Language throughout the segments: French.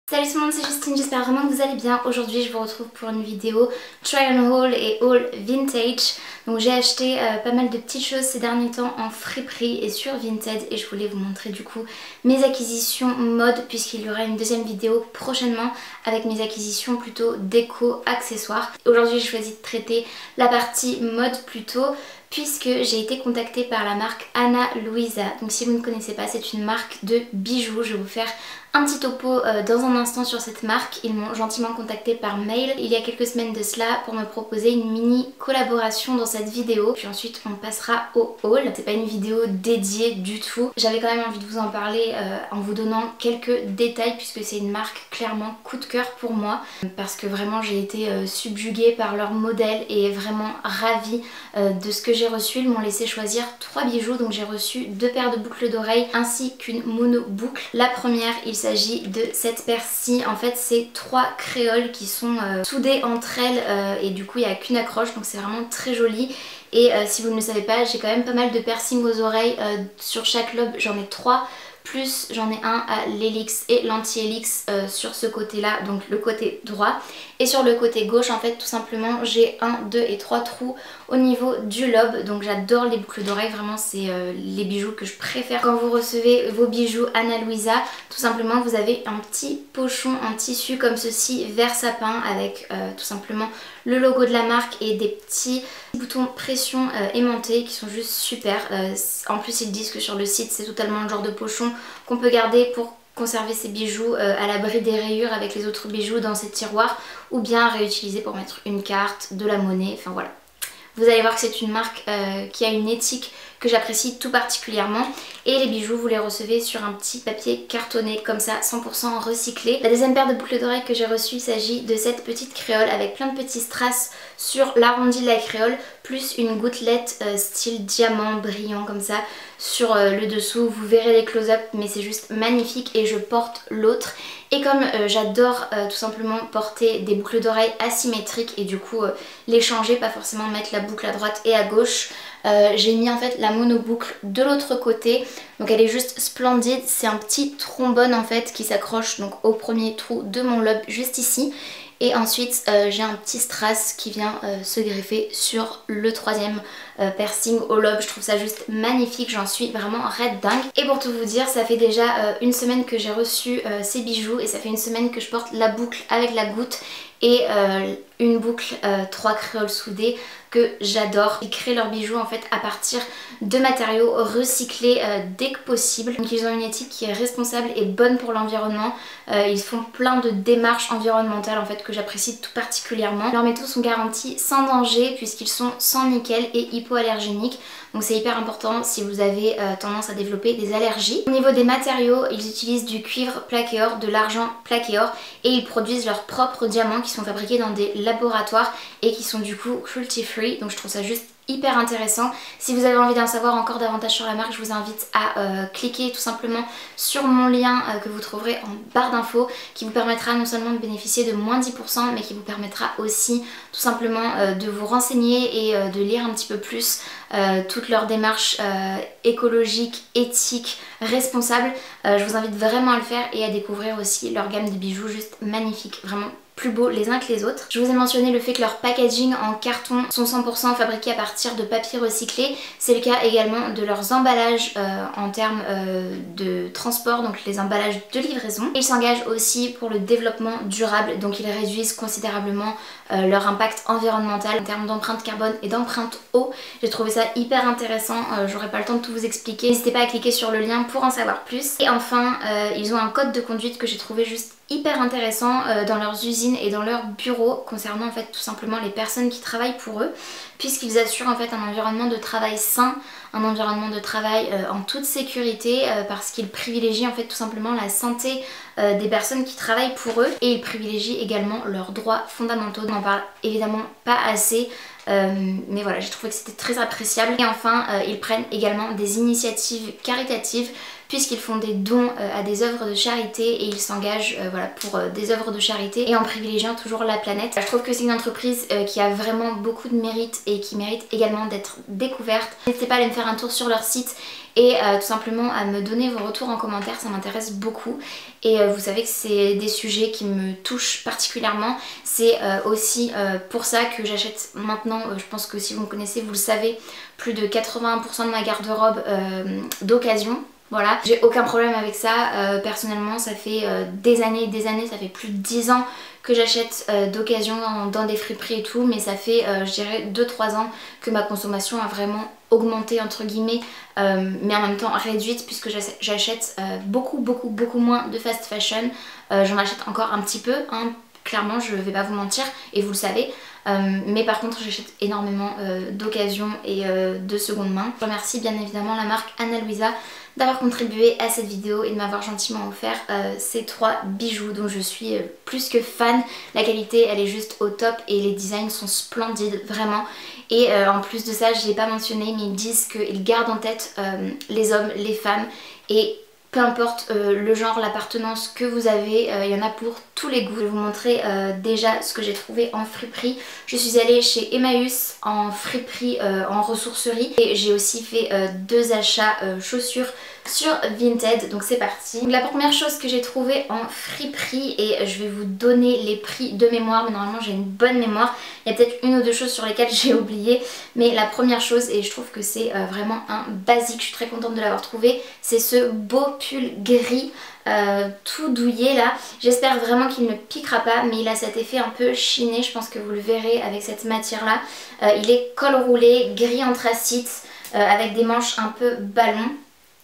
Salut tout le monde, c'est Justine, j'espère vraiment que vous allez bien. Aujourd'hui je vous retrouve pour une vidéo try on haul et haul vintage. Donc j'ai acheté pas mal de petites choses ces derniers temps en friperie et sur Vinted et je voulais vous montrer du coup mes acquisitions mode puisqu'il y aura une deuxième vidéo prochainement avec mes acquisitions plutôt déco accessoires. Aujourd'hui j'ai choisi de traiter la partie mode plutôt puisque j'ai été contactée par la marque Ana Luisa. Donc si vous ne connaissez pas, c'est une marque de bijoux. Je vais vous faire un petit topo dans un instant sur cette marque. Ils m'ont gentiment contactée par mail il y a quelques semaines de cela pour me proposer une mini collaboration dans cette vidéo. Puis ensuite on passera au haul. C'est pas une vidéo dédiée du tout. J'avais quand même envie de vous en parler en vous donnant quelques détails puisque c'est une marque clairement coup de cœur pour moi. Parce que vraiment j'ai été subjuguée par leur modèle et vraiment ravie de ce que j'ai reçu. Ils m'ont laissé choisir 3 bijoux. Donc j'ai reçu 2 paires de boucles d'oreilles ainsi qu'une mono boucle. La première, il s'agit de cette paire-ci. En fait c'est 3 créoles qui sont soudées entre elles et du coup il n'y a qu'une accroche, donc c'est vraiment très joli. Et si vous ne le savez pas, j'ai quand même pas mal de piercings aux oreilles sur chaque lobe. J'en ai 3, plus j'en ai un à l'hélix et l'anti-hélix sur ce côté là, donc le côté droit. Et sur le côté gauche en fait tout simplement j'ai 1, 2 et 3 trous au niveau du lobe. Donc j'adore les boucles d'oreilles, vraiment c'est les bijoux que je préfère. Quand vous recevez vos bijoux Ana Luisa, tout simplement vous avez un petit pochon en tissu comme ceci vert sapin avec tout simplement le logo de la marque et des petits boutons pression aimantés qui sont juste super. En plus ils disent que sur le site c'est totalement le genre de pochon qu'on peut garder pour conserver ses bijoux à l'abri des rayures avec les autres bijoux dans ces tiroirs ou bien réutiliser pour mettre une carte, de la monnaie, enfin voilà. Vous allez voir que c'est une marque qui a une éthique que j'apprécie tout particulièrement. Et les bijoux, vous les recevez sur un petit papier cartonné comme ça, 100% recyclé. La deuxième paire de boucles d'oreilles que j'ai reçue, il s'agit de cette petite créole avec plein de petits strass sur l'arrondi de la créole, plus une gouttelette style diamant brillant comme ça sur le dessous. Vous verrez les close-up mais c'est juste magnifique et je porte l'autre. Et comme j'adore tout simplement porter des boucles d'oreilles asymétriques et du coup les changer, pas forcément mettre la boucle à droite et à gauche, j'ai mis en fait la monoboucle de l'autre côté. Donc elle est juste splendide, c'est un petit trombone en fait qui s'accroche donc au premier trou de mon lobe juste ici. Et ensuite j'ai un petit strass qui vient se greffer sur le troisième piercing au lobe. Je trouve ça juste magnifique, j'en suis vraiment raide dingue. Et pour tout vous dire, ça fait déjà une semaine que j'ai reçu ces bijoux et ça fait une semaine que je porte la boucle avec la goutte et une boucle 3 créoles soudées que j'adore. Ils créent leurs bijoux en fait à partir de matériaux recyclés dès que possible. Donc ils ont une éthique qui est responsable et bonne pour l'environnement. Ils font plein de démarches environnementales en fait que j'apprécie tout particulièrement. Leurs métaux sont garantis sans danger puisqu'ils sont sans nickel et hypoallergéniques. Donc c'est hyper important si vous avez tendance à développer des allergies. Au niveau des matériaux, ils utilisent du cuivre plaqué or, de l'argent plaqué or et ils produisent leurs propres diamants qui sont fabriqués dans des laboratoires et qui sont du coup cruelty free. Donc je trouve ça juste hyper intéressant. Si vous avez envie d'en savoir encore davantage sur la marque, je vous invite à cliquer tout simplement sur mon lien que vous trouverez en barre d'infos qui vous permettra non seulement de bénéficier de moins 10% mais qui vous permettra aussi tout simplement de vous renseigner et de lire un petit peu plus toutes leurs démarches écologiques, éthiques, responsables. Je vous invite vraiment à le faire et à découvrir aussi leur gamme de bijoux juste magnifique, vraiment plus beaux les uns que les autres. Je vous ai mentionné le fait que leurs packaging en carton sont 100% fabriqués à partir de papier recyclé. C'est le cas également de leurs emballages en termes de transport, donc les emballages de livraison. Ils s'engagent aussi pour le développement durable, donc ils réduisent considérablement leur impact environnemental en termes d'empreinte carbone et d'empreinte eau. J'ai trouvé ça hyper intéressant, j'aurai pas le temps de tout vous expliquer. N'hésitez pas à cliquer sur le lien pour en savoir plus. Et enfin, ils ont un code de conduite que j'ai trouvé juste hyper intéressant dans leurs usines et dans leurs bureaux concernant en fait tout simplement les personnes qui travaillent pour eux, puisqu'ils assurent en fait un environnement de travail sain, un environnement de travail en toute sécurité parce qu'ils privilégient en fait tout simplement la santé des personnes qui travaillent pour eux et ils privilégient également leurs droits fondamentaux. On n'en parle évidemment pas assez. Mais voilà, j'ai trouvé que c'était très appréciable. Et enfin, ils prennent également des initiatives caritatives puisqu'ils font des dons à des œuvres de charité et ils s'engagent voilà, pour des œuvres de charité et en privilégiant toujours la planète. Je trouve que c'est une entreprise qui a vraiment beaucoup de mérite et qui mérite également d'être découverte. N'hésitez pas à aller me faire un tour sur leur site et tout simplement à me donner vos retours en commentaire, ça m'intéresse beaucoup. Et vous savez que c'est des sujets qui me touchent particulièrement. C'est aussi pour ça que j'achète maintenant, je pense que si vous me connaissez vous le savez, plus de 81% de ma garde-robe d'occasion. Voilà, j'ai aucun problème avec ça, personnellement ça fait des années, ça fait plus de 10 ans que j'achète d'occasion dans des friperies et tout, mais ça fait je dirais 2-3 ans que ma consommation a vraiment augmenté entre guillemets, mais en même temps réduite puisque j'achète beaucoup moins de fast fashion. J'en achète encore un petit peu, hein, clairement je vais pas vous mentir et vous le savez. Mais par contre j'achète énormément d'occasion et de seconde main. Je remercie bien évidemment la marque Ana Luisa d'avoir contribué à cette vidéo et de m'avoir gentiment offert ces 3 bijoux dont je suis plus que fan. La qualité elle est juste au top et les designs sont splendides vraiment. Et en plus de ça je l'ai pas mentionné mais ils disent qu'ils gardent en tête les hommes, les femmes et peu importe le genre, l'appartenance que vous avez, il y en a pour tous les goûts. Je vais vous montrer déjà ce que j'ai trouvé en friperie. Je suis allée chez Emmaüs en friperie, en ressourcerie et j'ai aussi fait 2 achats chaussures sur Vinted, donc c'est parti. Donc la première chose que j'ai trouvée en friperie, et je vais vous donner les prix de mémoire, mais normalement j'ai une bonne mémoire, il y a peut-être 1 ou 2 choses sur lesquelles j'ai oublié, mais la première chose, et je trouve que c'est vraiment un basique, je suis très contente de l'avoir trouvé, c'est ce beau pull gris tout douillet là. J'espère vraiment qu'il ne piquera pas, mais il a cet effet un peu chiné, je pense que vous le verrez avec cette matière là. Il est col roulé, gris anthracite, avec des manches un peu ballon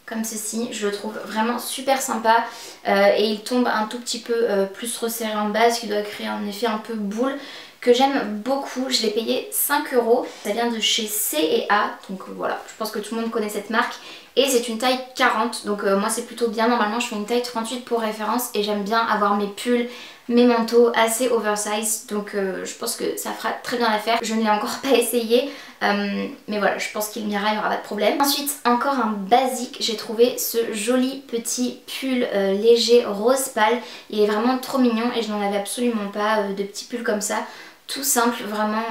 comme ceci. Je le trouve vraiment super sympa et il tombe un tout petit peu plus resserré en base, qui doit créer un effet un peu boule que j'aime beaucoup. Je l'ai payé 5 €. Ça vient de chez C&A, donc voilà, je pense que tout le monde connaît cette marque. Et c'est une taille 40, donc moi c'est plutôt bien. Normalement je fais une taille 38 pour référence et j'aime bien avoir mes pulls, mes manteaux assez oversize, donc je pense que ça fera très bien l'affaire. Je ne l'ai encore pas essayé, mais voilà, je pense qu'il m'ira, il n'y aura pas de problème. Ensuite, encore un basique, j'ai trouvé ce joli petit pull léger rose pâle. Il est vraiment trop mignon et je n'en avais absolument pas de petits pulls comme ça. Tout simple, vraiment,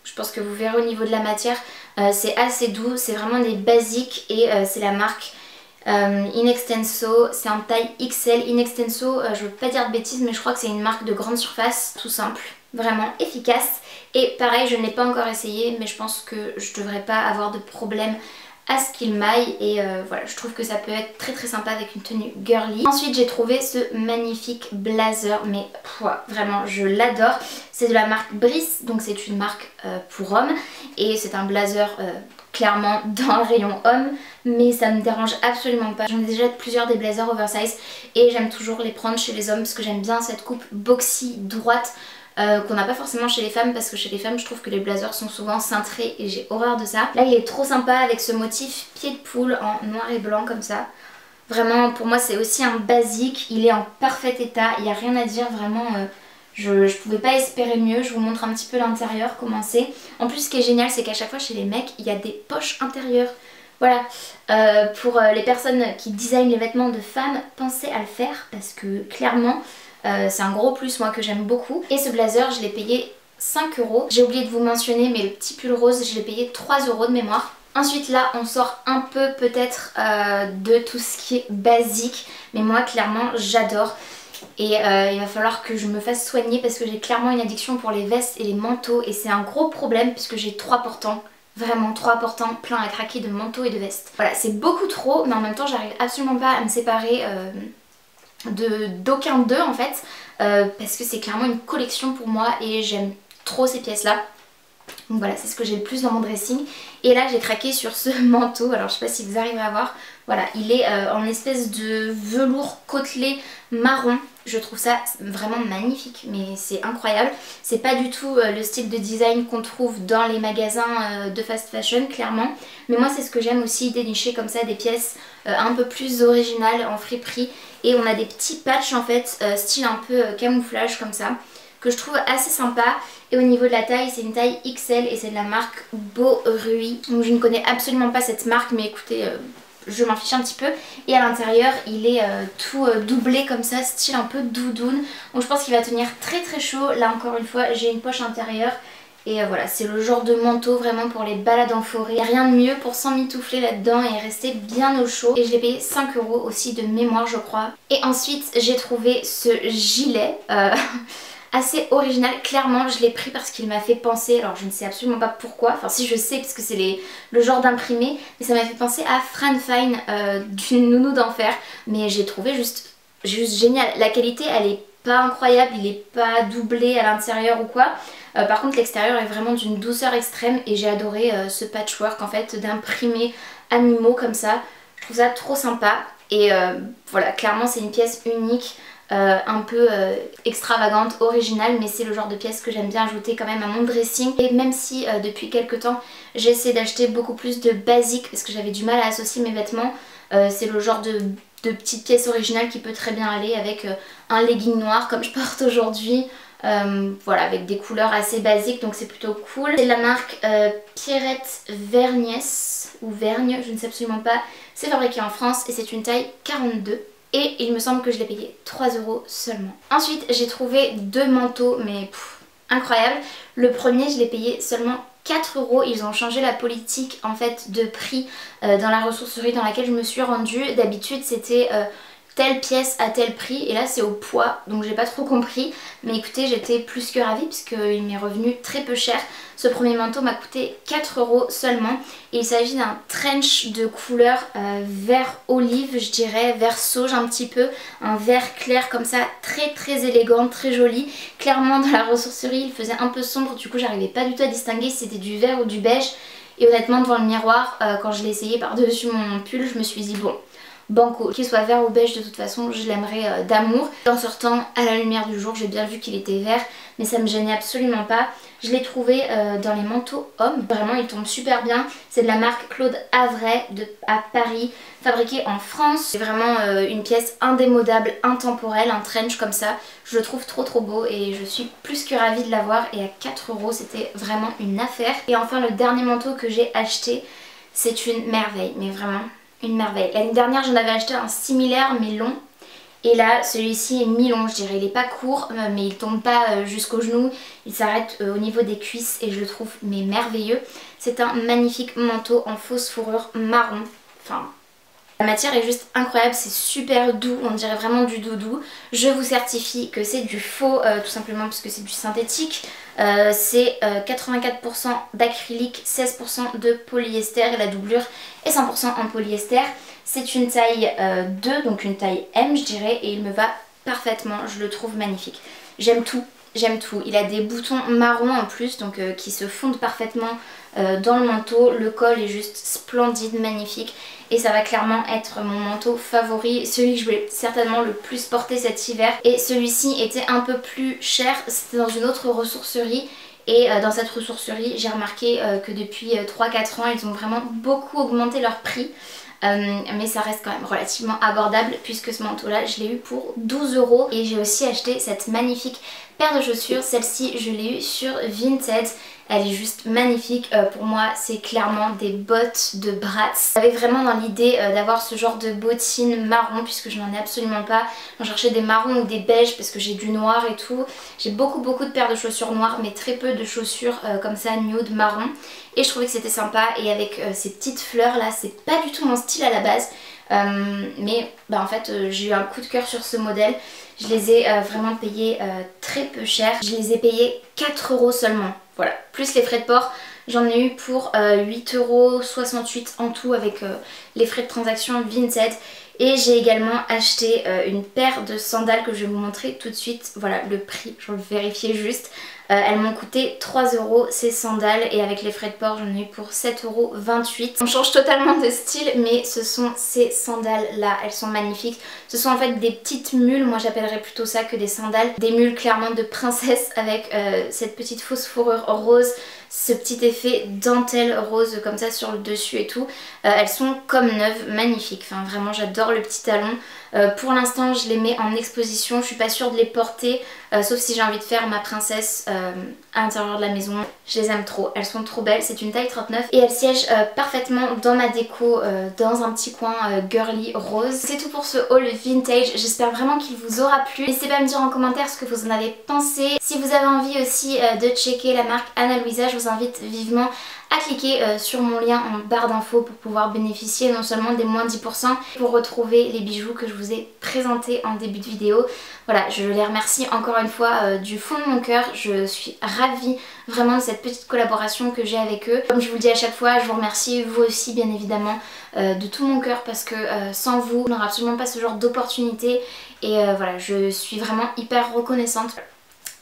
je pense que vous verrez au niveau de la matière, c'est assez doux, c'est vraiment des basiques et c'est la marque Inextenso, c'est en taille XL. Inextenso, je veux pas dire de bêtises mais je crois que c'est une marque de grande surface, tout simple, vraiment efficace. Et pareil, je ne l'ai pas encore essayé mais je pense que je devrais pas avoir de problème à ce qu'il m'aille et voilà, je trouve que ça peut être très sympa avec une tenue girly. Ensuite j'ai trouvé ce magnifique blazer, mais vraiment je l'adore. C'est de la marque Brice, donc c'est une marque pour hommes et c'est un blazer clairement dans le rayon homme, mais ça me dérange absolument pas. J'en ai déjà plusieurs des blazers oversize et j'aime toujours les prendre chez les hommes parce que j'aime bien cette coupe boxy droite qu'on n'a pas forcément chez les femmes, parce que chez les femmes je trouve que les blazers sont souvent cintrés et j'ai horreur de ça. Là il est trop sympa avec ce motif pied de poule en noir et blanc comme ça. Vraiment pour moi c'est aussi un basique, il est en parfait état, il n'y a rien à dire vraiment. Je pouvais pas espérer mieux. Je vous montre un petit peu l'intérieur, comment c'est. En plus ce qui est génial c'est qu'à chaque fois chez les mecs il y a des poches intérieures. Voilà, pour les personnes qui designent les vêtements de femmes, pensez à le faire parce que clairement c'est un gros plus moi que j'aime beaucoup. Et ce blazer je l'ai payé 5 €. J'ai oublié de vous mentionner mais le petit pull rose je l'ai payé 3 € de mémoire. Ensuite là on sort un peu peut-être de tout ce qui est basique, mais moi clairement j'adore. Et il va falloir que je me fasse soigner parce que j'ai clairement une addiction pour les vestes et les manteaux et c'est un gros problème puisque j'ai 3 portants. Vraiment 3 portants pleins à craquer de manteaux et de vestes. Voilà, c'est beaucoup trop mais en même temps j'arrive absolument pas à me séparer d'aucun d'eux en fait, parce que c'est clairement une collection pour moi et j'aime trop ces pièces là. Donc voilà, c'est ce que j'ai le plus dans mon dressing. Et là j'ai craqué sur ce manteau, alors je sais pas si vous arrivez à voir. Voilà, il est en espèce de velours côtelé marron. Je trouve ça vraiment magnifique, mais c'est incroyable. C'est pas du tout le style de design qu'on trouve dans les magasins de fast fashion, clairement. Mais moi c'est ce que j'aime aussi, dénicher comme ça des pièces un peu plus originales en friperie. Et on a des petits patchs en fait, style un peu camouflage comme ça, que je trouve assez sympa. Et au niveau de la taille, c'est une taille XL et c'est de la marque Beau Rui. Donc je ne connais absolument pas cette marque, mais écoutez, je m'en fiche un petit peu. Et à l'intérieur il est tout doublé comme ça, style un peu doudoune. Donc je pense qu'il va tenir très très chaud. Là encore une fois j'ai une poche intérieure. Et voilà, c'est le genre de manteau vraiment pour les balades en forêt. Il n'y a rien de mieux pour s'emmitoufler là-dedans et rester bien au chaud. Et je l'ai payé 5 € aussi de mémoire je crois. Et ensuite j'ai trouvé ce gilet assez original. Clairement je l'ai pris parce qu'il m'a fait penser, alors je ne sais absolument pas pourquoi, enfin si je sais parce que c'est le genre d'imprimé, mais ça m'a fait penser à Fran Fine d'une nounou d'enfer. Mais j'ai trouvé juste génial. La qualité elle est pas incroyable, il est pas doublé à l'intérieur ou quoi. Par contre l'extérieur est vraiment d'une douceur extrême et j'ai adoré ce patchwork en fait d'imprimés animaux comme ça. Je trouve ça trop sympa et voilà, clairement c'est une pièce unique, un peu extravagante, originale, mais c'est le genre de pièce que j'aime bien ajouter quand même à mon dressing. Et même si depuis quelques temps j'essaie d'acheter beaucoup plus de basiques parce que j'avais du mal à associer mes vêtements, c'est le genre de petite pièce originale qui peut très bien aller avec un legging noir comme je porte aujourd'hui. Voilà, avec des couleurs assez basiques, donc c'est plutôt cool. C'est de la marque Pierrette Vergnès ou Vergne, je ne sais absolument pas. C'est fabriqué en France et c'est une taille 42. Et il me semble que je l'ai payé 3 € seulement. Ensuite j'ai trouvé deux manteaux mais incroyables. Le premier je l'ai payé seulement 4 €. Ils ont changé la politique en fait de prix dans la ressourcerie dans laquelle je me suis rendue. D'habitude c'était telle pièce à tel prix et là c'est au poids, donc j'ai pas trop compris, mais écoutez j'étais plus que ravie puisqu'il m'est revenu très peu cher. Ce premier manteau m'a coûté 4 € seulement et il s'agit d'un trench de couleur vert olive, je dirais vert sauge un petit peu, un vert clair comme ça, très très élégant, très joli. Clairement dans la ressourcerie il faisait un peu sombre, du coup j'arrivais pas du tout à distinguer si c'était du vert ou du beige et honnêtement devant le miroir quand je l'ai essayé par dessus mon pull je me suis dit bon, banco, qu'il soit vert ou beige de toute façon je l'aimerais d'amour. En sortant à la lumière du jour j'ai bien vu qu'il était vert mais ça me gênait absolument pas. Je l'ai trouvé dans les manteaux hommes, vraiment il tombe super bien. C'est de la marque Claude Avray à Paris, fabriqué en France. C'est vraiment une pièce indémodable, intemporelle, un trench comme ça. Je le trouve trop trop beau et je suis plus que ravie de l'avoir et à 4 € c'était vraiment une affaire. Et enfin le dernier manteau que j'ai acheté, c'est une merveille, mais vraiment une merveille. L'année dernière j'en avais acheté un similaire mais long et là celui-ci est mi-long je dirais, il est pas court mais il tombe pas jusqu'au genou, il s'arrête au niveau des cuisses et je le trouve mais merveilleux. C'est un magnifique manteau en fausse fourrure marron, enfin la matière est juste incroyable, c'est super doux, on dirait vraiment du doudou. Je vous certifie que c'est du faux tout simplement parce que c'est du synthétique. C'est 84% d'acrylique, 16% de polyester et la doublure est 100% en polyester. C'est une taille 2, donc une taille M je dirais et il me va parfaitement, je le trouve magnifique. J'aime tout. J'aime tout, il a des boutons marrons en plus donc qui se fondent parfaitement dans le manteau. Le col est juste splendide, magnifique et ça va clairement être mon manteau favori, celui que je vais certainement le plus porter cet hiver. Et celui-ci était un peu plus cher, c'était dans une autre ressourcerie et dans cette ressourcerie j'ai remarqué que depuis 3-4 ans ils ont vraiment beaucoup augmenté leur prix. Mais ça reste quand même relativement abordable puisque ce manteau là je l'ai eu pour 12 € et j'ai aussi acheté cette magnifique paire de chaussures. Celle-ci je l'ai eu sur Vinted, elle est juste magnifique. Pour moi c'est clairement des bottes de Bratz. J'avais vraiment dans l'idée d'avoir ce genre de bottines marron puisque je n'en ai absolument pas. J'en cherchais des marrons ou des beiges parce que j'ai du noir et tout. J'ai beaucoup de paires de chaussures noires mais très peu de chaussures comme ça nude marron. Et je trouvais que c'était sympa et avec ces petites fleurs là, c'est pas du tout mon style à la base. Mais bah, en fait j'ai eu un coup de cœur sur ce modèle. Je les ai vraiment payés très peu cher. Je les ai payés 4 € seulement. Voilà, plus les frais de port. J'en ai eu pour 8,68 € en tout avec les frais de transaction Vinted. Et j'ai également acheté une paire de sandales que je vais vous montrer tout de suite. Voilà le prix, je vais le vérifier juste. Elles m'ont coûté 3 € ces sandales et avec les frais de port j'en ai eu pour 7,28 €. On change totalement de style mais ce sont ces sandales là, elles sont magnifiques. Ce sont en fait des petites mules, moi j'appellerais plutôt ça que des sandales. Des mules clairement de princesse avec cette petite fausse fourrure rose, ce petit effet dentelle rose comme ça sur le dessus et tout. Elles sont comme neuves, magnifiques, enfin vraiment j'adore le petit talon. Pour l'instant je les mets en exposition, je suis pas sûre de les porter sauf si j'ai envie de faire ma princesse à l'intérieur de la maison. Je les aime trop, elles sont trop belles, c'est une taille 39 et elles siègent parfaitement dans ma déco dans un petit coin girly rose. C'est tout pour ce haul vintage, j'espère vraiment qu'il vous aura plu. N'hésitez pas à me dire en commentaire ce que vous en avez pensé. Si vous avez envie aussi de checker la marque Ana Luisa, je vous invite vivement à cliquer sur mon lien en barre d'infos pour pouvoir bénéficier non seulement des moins 10% pour retrouver les bijoux que je vous ai présentés en début de vidéo. Voilà, je les remercie encore une fois du fond de mon cœur. Je suis ravie vraiment de cette petite collaboration que j'ai avec eux. Comme je vous le dis à chaque fois, je vous remercie vous aussi bien évidemment de tout mon cœur parce que sans vous, on n'aura absolument pas ce genre d'opportunité et voilà, je suis vraiment hyper reconnaissante.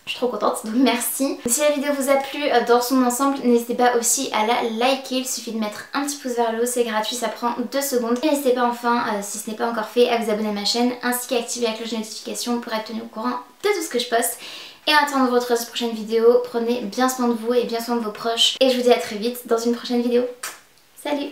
Je suis trop contente, donc merci. Si la vidéo vous a plu dans son ensemble, n'hésitez pas aussi à la liker. Il suffit de mettre un petit pouce vers le haut, c'est gratuit, ça prend 2 secondes. Et n'hésitez pas enfin, si ce n'est pas encore fait, à vous abonner à ma chaîne ainsi qu'à activer la cloche de notification pour être tenu au courant de tout ce que je poste. Et en attendant votre prochaine vidéo, prenez bien soin de vous et bien soin de vos proches. Et je vous dis à très vite dans une prochaine vidéo. Salut!